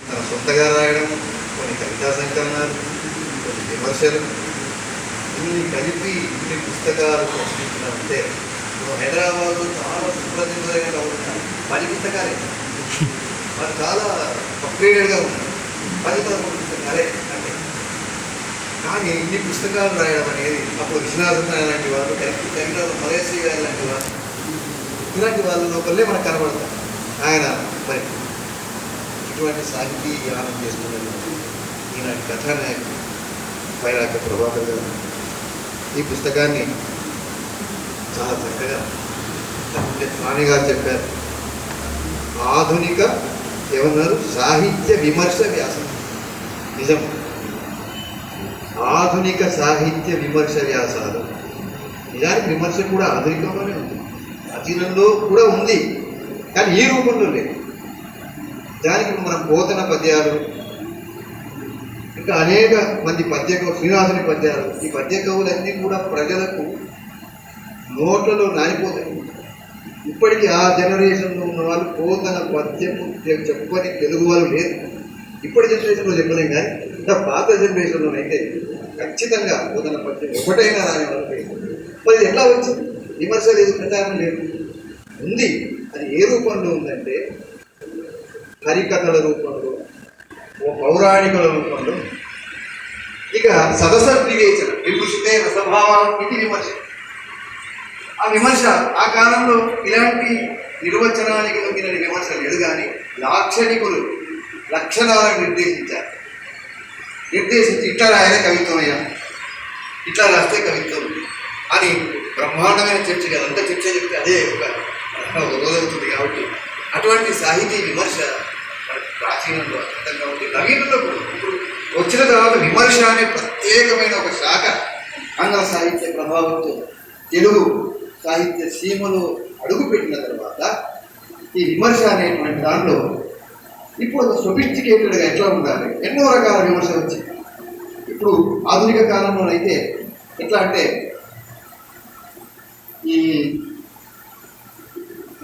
తన సొంతగా రాయడం, కొన్ని కవితా సంకలనాలు, కొన్ని విమర్శలు, ఇన్ని కలిపి ఇన్ని పుస్తకాలు ప్రచురించినామంటే హైదరాబాద్లో చాలా సుప్రసిద్ధమైన 10 పుస్తకాలే. వాళ్ళు చాలా అప్గ్రేడెడ్గా ఉన్నారు. 10-11 పుస్తకాలే అంటే. కానీ ఇన్ని పుస్తకాలు రాయడం అనేది అప్పుడు విశ్వనాథన్ లాంటి వాళ్ళు, కవిలో మలేశ్వరి గారి లాంటి వాళ్ళు, ఇలాంటి వాళ్ళ లోపలే మనకు కనబడతారు. ఆయన మరి ఇటువంటి సాహితీ జ్ఞానం చేస్తున్నటువంటి ఈనాటి కథానాయకుడు వైరాగ్య ప్రభాకర్ గారు ఈ పుస్తకాన్ని చాలా చక్కగా స్వామి గారు చెప్పారు. ఆధునిక ఏమన్నారు, సాహిత్య విమర్శ వ్యాసం. నిజం, ఆధునిక సాహిత్య విమర్శ వ్యాసాలు. నిజానికి విమర్శ కూడా ఆధునికంలోనే ఉంది, ప్రాచీనంలో కూడా ఉంది, కానీ ఈ రూపంలో లేదు. దానికి మనం పోతన పద్యాలు, ఇంకా అనేక మంది శ్రీనివాసుని పద్యాలు, ఈ పద్య కవులన్నీ కూడా ప్రజలకు నోట్లలో నానిపోతాయి. ఇప్పటికీ ఆ జనరేషన్లో ఉన్న వాళ్ళు పోతన పద్యము చెప్పని తెలుగు వాళ్ళు లేదు. ఇప్పటి జనరేషన్లో చెప్పలేం, కానీ ఇంకా పాత జనరేషన్లోనైతే ఖచ్చితంగా పోతన పద్యం ఒకటైనా రాని వాళ్ళు లేదు. మరి ఎట్లా వచ్చింది? విమర్శ లేదు, ప్రచారం లేదు, ఉంది. అది ఏ రూపంలో ఉందంటే హరికథల రూపంలో, పౌరాణికల రూపంలో. ఇక సదస వివేచన, విభూషితే రసభావం, ఇది విమర్శ. ఆ విమర్శ ఆ కాలంలో ఇలాంటి నిర్వచనానికి లొంగిన విమర్శ లేదు, కానీ లాక్షణికులు లక్షణాలను నిర్దేశించి ఇట్లా రాయనే కవిత్వం అయ్యా, ఇట్లా రాస్తే కవిత్వం అని బ్రహ్మాండమైన చర్చ కదా. అంత చర్చ చెప్తే అదే ఒక రోజవుతుంది. కాబట్టి అటువంటి సాహితీ విమర్శ ప్రాచీనంలో అర్థంగా ఉంది. నవీనంలో కూడా ఇప్పుడు వచ్చిన తర్వాత విమర్శ అనే ప్రత్యేకమైన ఒక శాఖ ఆంగ్ల సాహిత్య ప్రభావంతో తెలుగు సాహిత్య సీమలో అడుగుపెట్టిన తర్వాత ఈ విమర్శ అనేటువంటి దాంట్లో ఇప్పుడు ఒక సొఫిస్టికేటెడ్గా ఎట్లా ఉండాలి, ఎన్నో రకాల విమర్శ వచ్చింది. ఇప్పుడు ఆధునిక కాలంలోనైతే ఎట్లా అంటే ఈ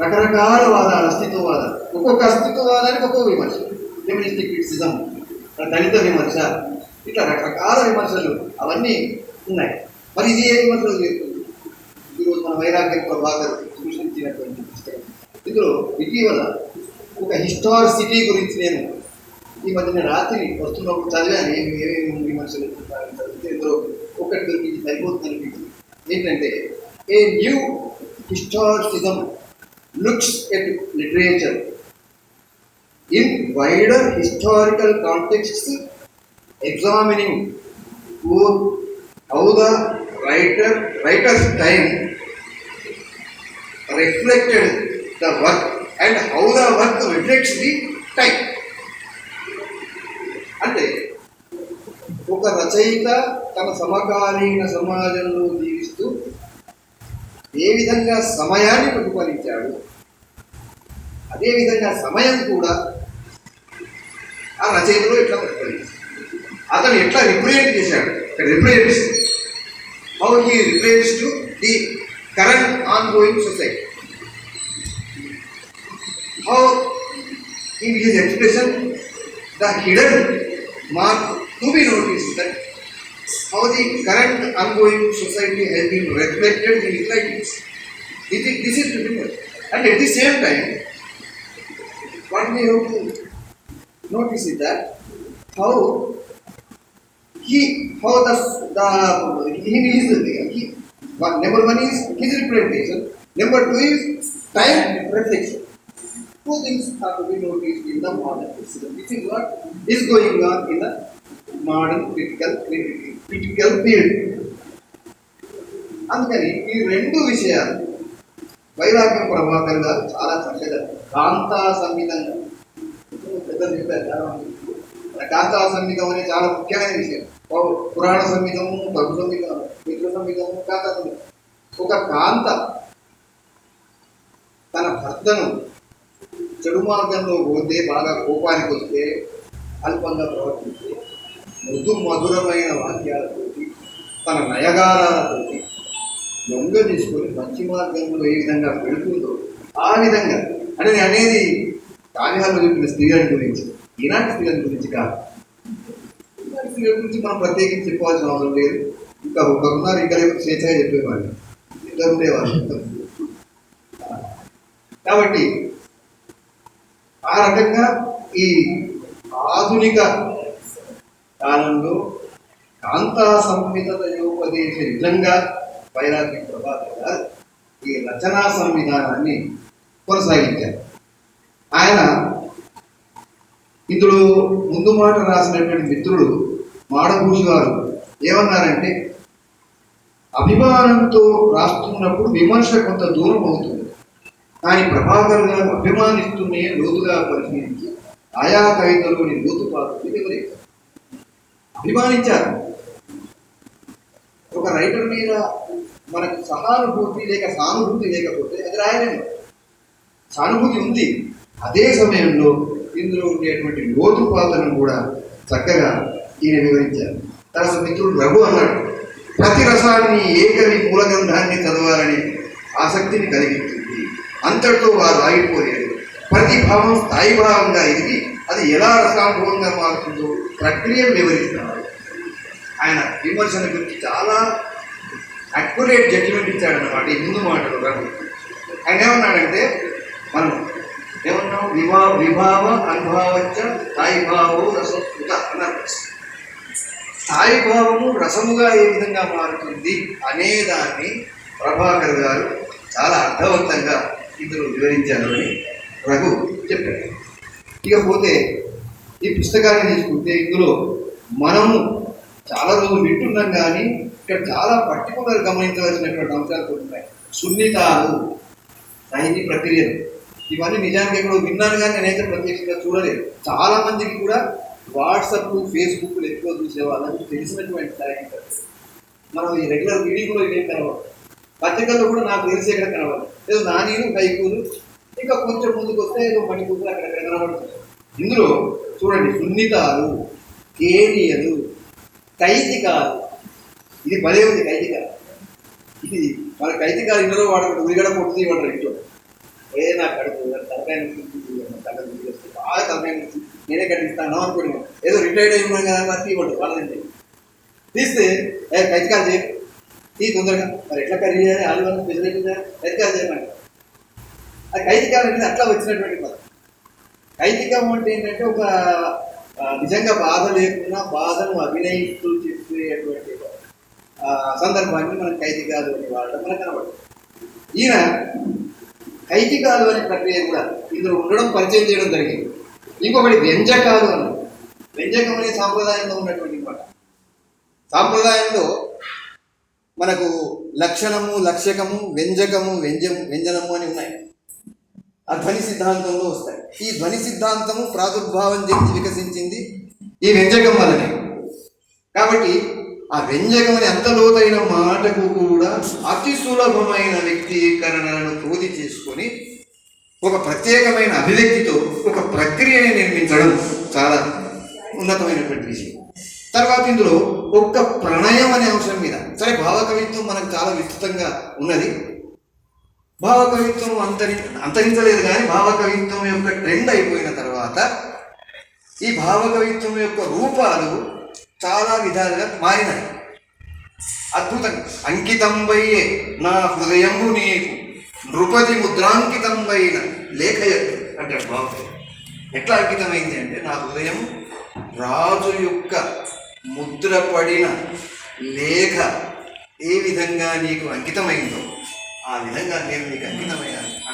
రకరకాల వాదాలు, అస్తిత్వవాదాలు, ఒక్కొక్క అస్తిత్వవాదానికి ఒక్కొక్క విమర్శ, ఫెమినిస్టిక్ క్రిటిసిజం, దళిత విమర్శ, ఇట్లా రకరకాల విమర్శలు అవన్నీ ఉన్నాయి. మరి ఇది ఏ విమర్శలు చేస్తుంది? ఈరోజు మన వైరాగ్య ప్రభాకర్ సృష్టించినటువంటి పుస్తకం. ఇందులో ఇటీవల ఒక హిస్టారిసిటీ గురించి నేను ఈ మధ్యన రాత్రి వస్తున్నప్పుడు చదివాను. ఏమేమి విమర్శలు చదివితే ఇందులో ఒకటి దొరికి సరిపోతుంది అనిపించింది. ఏంటంటే, a new historicism looks at literature in wider historical contexts, examining both how the writer's time reflected the work and how the work reflects the time. అంటే ఒక రచయిత తన సమకాలీన సమాజంలో జీవిస్తూ ఏ విధంగా సమయాన్ని ప్రతిఫలించాడు, అదేవిధంగా సమయం కూడా ఆ రచయితలో ఎట్లా ప్రతిఫలించాడు, అతను ఎట్లా రిప్రజెంట్ చేశాడు, represents how he represents to the current on going society, how in his expression the hidden mark to be noticed, that how the current ongoing society has been reflected in his writings. This is difficult. And at the same time, what we have to notice is that number one is his representation, number two is time reflection. Two things are to be noticed in the modern system. This is what is going on in the modern critical field. అందుకని ఈ రెండు విషయాలు వైరాగ్య ప్రభాకర్ గారు చాలా చక్కగా కాంతా సంహితంగా పెద్దలు చెప్పారు. కాంతా సంహితం అనేది చాలా ముఖ్యమైన విషయం. పురాణ సంహితము, లఘు సంహితం, మిత్ర సంహితము, కాంతా సంహితం. ఒక కాంత తన భర్తను చెడు మార్గంలో పోతే, బాగా కోపానికి వస్తే, అల్పంగా ప్రవర్తిస్తే, మృదు మధురమైన వాక్యాలతోటి, తన నయగారాలతోటి దొంగ తీసుకొని మంచి మార్గంలో ఏ విధంగా పెడుతుందో ఆ విధంగా అనేది కావ్యాల్లో చెప్పిన స్త్రీల గురించి ఈనాటి స్త్రీల గురించి కాదు. ఈనాటి స్త్రీల గురించి మనం ప్రత్యేకించి చెప్పాల్సిన అవసరం లేదు. ఇంకా ఒకరున్నారు, ఇంకా స్వేచ్ఛగా చెప్పేవాళ్ళు, ఇద్దరు ఉండేవాళ్ళు. కాబట్టి ఆ రకంగా ఈ ఆధునిక కాలంలో కాంతా సంహితయోపదేశ నిజంగా వైరాగ్య ప్రభాకర్ గారు ఈ రచనా సంవిధానాన్ని కొనసాగించారు. ఆయన ఇందులో ముందు మాట రాసినటువంటి మిత్రుడు మాడభూషి గారు ఏమన్నారంటే, అభిమానంతో రాస్తున్నప్పుడు విమర్శ కొంత దూరం అవుతుంది, కానీ ప్రభాకర్ గారు అభిమానిస్తూనే లోతుగా పరిశీలించి ఆయా కవితలోని లోతుపాతుని వివరించారు. అభిమానించారు. ఒక రైటర్ మీద మనకు సహానుభూతి లేక సానుభూతి లేకపోతే అది రాయలేము. సానుభూతి ఉంది, అదే సమయంలో ఇందులో ఉండేటువంటి లోతుపాతలను కూడా చక్కగా ఈయన వివరించారు. తర్వాత మిత్రుడు రఘు అన్నాడు, ప్రతి రసాన్ని ఏకవి మూలగ్రంథాన్ని చదవాలని ఆసక్తిని కలిగించింది, అంతటితో వారు ఆగిపోలేదు. ప్రతి భావం స్థాయి భావంగా ఎదిగి అది ఎలా రసానుభవంగా మారుతుందో ప్రక్రియను వివరిస్తున్నారు. ఆయన విమర్శన గురించి చాలా అక్యురేట్ జడ్జిమెంట్ ఇచ్చాడన్నమాట ఈ ముందు మాటలు రఘు. ఆయన ఏమన్నాడంటే, మనం ఏమన్నాం, విభావ అనుభావచ్చ స్థాయి భావో రసస్ఫుట అన్నారు. స్థాయి భావము రసముగా ఏ విధంగా మారుతుంది అనేదాన్ని ప్రభాకర్ గారు చాలా అర్థవంతంగా ఇందులో వివరించారు అని రఘు చెప్పారు. ఇకపోతే ఈ పుస్తకాన్ని తీసుకుంటే ఇందులో మనము చాలా రోజులు వింటున్నాం, కానీ ఇక్కడ చాలా పర్టికులర్ గమనించవలసినటువంటి అంశాలు ఉన్నాయి. సున్నితాలు, సాహితీ ప్రక్రియలు, ఇవన్నీ నిజానికి ఎక్కడో విన్నాను, కానీ నేనైతే ప్రత్యక్షంగా చూడలేదు. చాలా మందికి కూడా వాట్సాప్, ఫేస్బుక్లు ఎక్కువ చూసే వాళ్ళకి తెలిసినటువంటి సాహితీ ప్రక్రియ. మనం ఈ రెగ్యులర్ రీడింగ్లో ఇవేం కనవాలి, పత్రికల్లో కూడా నాకు తెలిసి ఎక్కడ కనవాలి, ఏదో నానీలు హైకూలు, ఇంకా కొంచెం ముందుకు వస్తే ఏదో మణికూలు అక్కడెక్కడ కనబడుతుంది. ఇందులో చూడండి, సున్నితాలు, కేనియలు, కైతికాలు, ఇది భలే ఉంది. కైతికాలు ఇది మన కైతికాలు ఇందులో వాడకుండా ఉరిగడ పొట్టు ఇవ్వడం ఇంట్లో నాకు కడుపు తలకాయ బాగా తలకాయ నేనే కట్టిస్తాను అనుకోండి. ఏదో రిటైర్డ్ అయి ఉన్నాం కదా మరి ఇవ్వడు వాళ్ళంటే తీస్తే కైతికాలు చేయ తీ తొందరగా, మరి ఎట్లా కర్రీ చేయాలి, ఆలు స్పెషల్ కైతికాలు చేయమంట. అది కైతికాలు అనేది అట్లా వచ్చినటువంటి పదం. కైతికం అంటే ఏంటంటే ఒక నిజంగా బాధ లేకుండా బాధను అభినయిస్తూ చెప్పేటువంటి సందర్భాన్ని మనం కైతికాలు అని వాడడం మనకు కనబడుతుంది. ఈయన కైతికాలు అనే ప్రక్రియ కూడా ఇందులో ఉండడం పరిచయం చేయడం జరిగింది. ఇంకొకటి వ్యంజకాలు అన్నారు. వ్యంజకం అనే సాంప్రదాయంలో ఉన్నటువంటి మాట. సాంప్రదాయంలో మనకు లక్షణము, లక్ష్యకము, వ్యంజకము, వ్యంజనము అని ఉన్నాయి. ఆ ధ్వని సిద్ధాంతంలో వస్తాయి. ఈ ధ్వని సిద్ధాంతము ప్రాదుర్భావం చెంది వికసించింది ఈ వ్యంజకం వల్లనే. కాబట్టి ఆ వ్యంజకం అనే అంత లోతైన మాటకు కూడా అతి సులభమైన వ్యక్తీకరణలను క్రోధి చేసుకొని ఒక ప్రత్యేకమైన అభివ్యక్తితో ఒక ప్రక్రియని నిర్మించడం చాలా ఉన్నతమైనటువంటి విషయం. తర్వాత ఇందులో ఒక్క ప్రణయం అనే అంశం మీద, సరే భావకవిత్వం మనకు చాలా విస్తృతంగా ఉన్నది. భావకవిత్వం అంతరించలేదు, కానీ భావకవిత్వం యొక్క ట్రెండ్ అయిపోయిన తర్వాత ఈ భావకవిత్వం యొక్క రూపాలు చాలా విధాలుగా మారినాయి. అద్భుతంగా అంకితంబయ్యే నా హృదయము నీకు నృపతి ముద్రాంకితంబైన లేఖయత్తు అంటాడు భావకవి. ఎట్లా అంకితమైంది అంటే, నా హృదయం రాజు యొక్క ముద్రపడిన లేఖ ఏ విధంగా నీకు అంకితమైందో ఆ విధంగా నేను నీకు అంకితమయ్యాను అంట.